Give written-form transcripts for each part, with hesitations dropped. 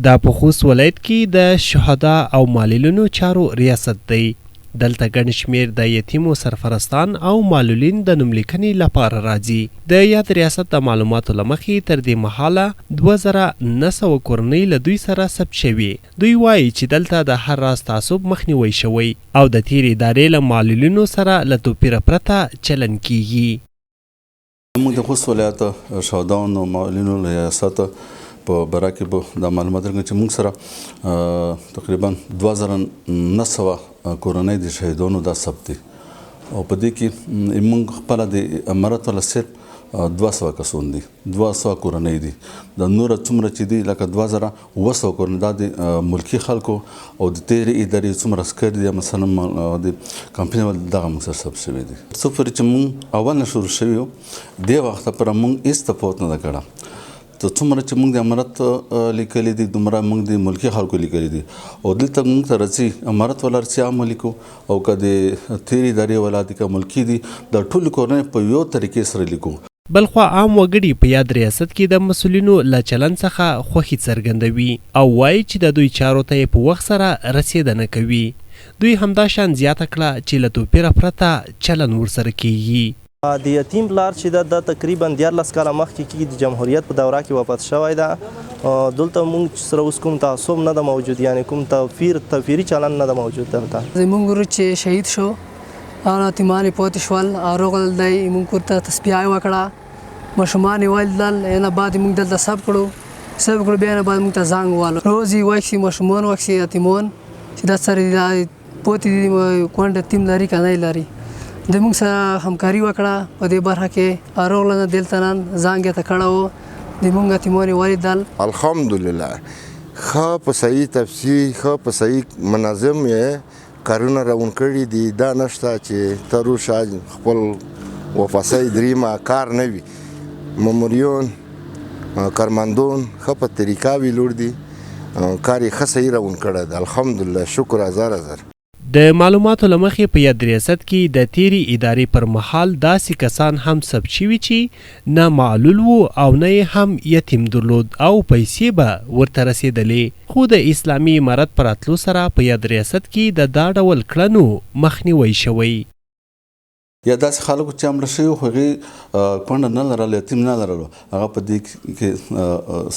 دا په خوست ولایت کې د شهدا او معلولینو چارو ریاست دی. دلته ګڼ شمېر د یتیمو سرپرستان او معلولین د نوملیکنې لپاره راځي. د یاد ریاست د معلوماتو له مخې تر دې مهاله 2900 کورنۍ له دوی سره ثبت شوي. دوی وایي چې دلته د هر راز تعصب مخنیوی شوی او د تېرې ادارې له معلولینو سره له توپیر پرته چلن کیږي. موږ د خوست ولایت شهیدانو معلولینو ریاست په باره کې به دا معلومات راکړم چې موږ سره تقریبا 2900 کورنۍ د شهیدانو دا ثبت دي او په دې کې موږ خپله د امارت والا صرف 200 کسان دي، 200 کورنۍ دي. د نور څومره چې دي لکه 2700 کورنۍ دا د ملکي خلکو او د تېرې ادارې څومره عسکر دي مثلا د کمپنۍ ول دغه موږ سره ثبت شوي دي. څو پورې چې موږ اول نه شروع شوي یو دې وخته پورې موږ هېڅ تفاوت نه ده کړی. ته څومره چې موږ د امارت لیکلي دي دومره موږ د ملکي خلکو لیکلي دي او دلته موږ ته راځي امارت والا راځي عام لیکو او که د تېرې ادارې والا دي که ملکي دي د ټولو کورنۍ په یو طریقې سره لیکو. بلخوا عام وګړي په یاد ریاست کې د مسؤلینو له چلن څخه خوښي څرګندوي او وایي چې د دوی چارو ته یې په وخت سره رسېدنه کوي. دوی همدا شان زیاته کړه چې له توپیره پرته چلن ورسره کیږي. د یتیم پلار چې دا تقریبا 14 کاله مخکې کې د جمهوریت په دوره کې وفات شوی ده. دلته موږ سره اوس کوم تعصب نه ده موجود، یعنی کوم توپیري چلن نه ده موجود. دلته زموږ ورور چې شهید شو او یتیمانو پاتې شول او راغلل دی موږ ورته تسبیح وکړه، ماشومان یې ولیدل، نه بعد موږ دلته سب کړو بیا نه بعد موږ ته زنګ والو روز یې واکسي ماشومان واکسي یتیمان چې دا سره پاتې دي کونډه تیم لري که نه لري د موږ سره همکاري وکړه په دې برخه کې. راغله نه دلته نن زنګ یې ته کړی و د موږ یتیمان یې ولیدل. الحمدلله ښه په صحیح تفصیل ښه په صحیح منظم یې کارونه روان کړي دي. دا نشته چې ته روشه خپل وفاسۍ دریمه کار نه وي. ماموریون کارمندون ښه په طریقه ویلوړ دي، کار یې ښه صحیح روان کړی دی. الحمدلله شکر هزار. د معلوماتو له مخې په یاد ریاست کې د تېرې ادارې پر مهال داسې کسان هم ثبت شوي چې نه معلول وو او نه یې هم یتیم درلود او پیسې به ورته رسېدلې. خو د اسلامي امارت په راتلو سره په یاد ریاست کې د دا ډول کړنو مخنیوی شوی. یا داسې خلکو چې مړه شوي خو هغې کونډه نه لرله، یتیم نه لرلو، هغه په دې کې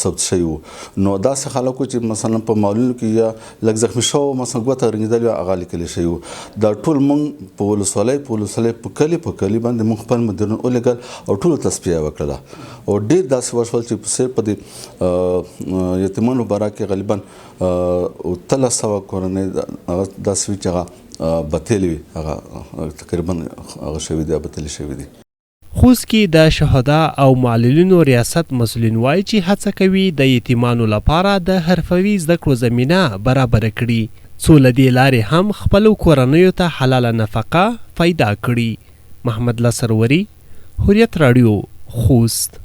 ثبت شوي وو. نو داسې خلکو چې مثلا په معلولینو کې یا لږ زخمي شوي مثلا ګوته رنګېدلې وه هغه لیکلي شوي وو. دا ټول موږ په ولسوالۍ په کلي باندې موږ خپل مدیران ولېږل او ټولو تصفیه یې وکړله او ډېر داسې وشول چې صرف په دې یتیمانو باره کې غالبا 1300 کورنۍ داسې وي چې هغه بتېلې وي، هغه تقریبا هغه شوي دي بتېلې شوي دي. خوست کې د شهدا او معلولینو ریاست مسؤلین وایي چې هڅه کوي د یتیمانو لپاره د حرفوي زده کړو زمینه برابره کړي څو له دې لارې هم خپلو کورنیو ته حلاله نفقه پیدا کړي. محمد لسر وري، هوریت راډیو، خوست.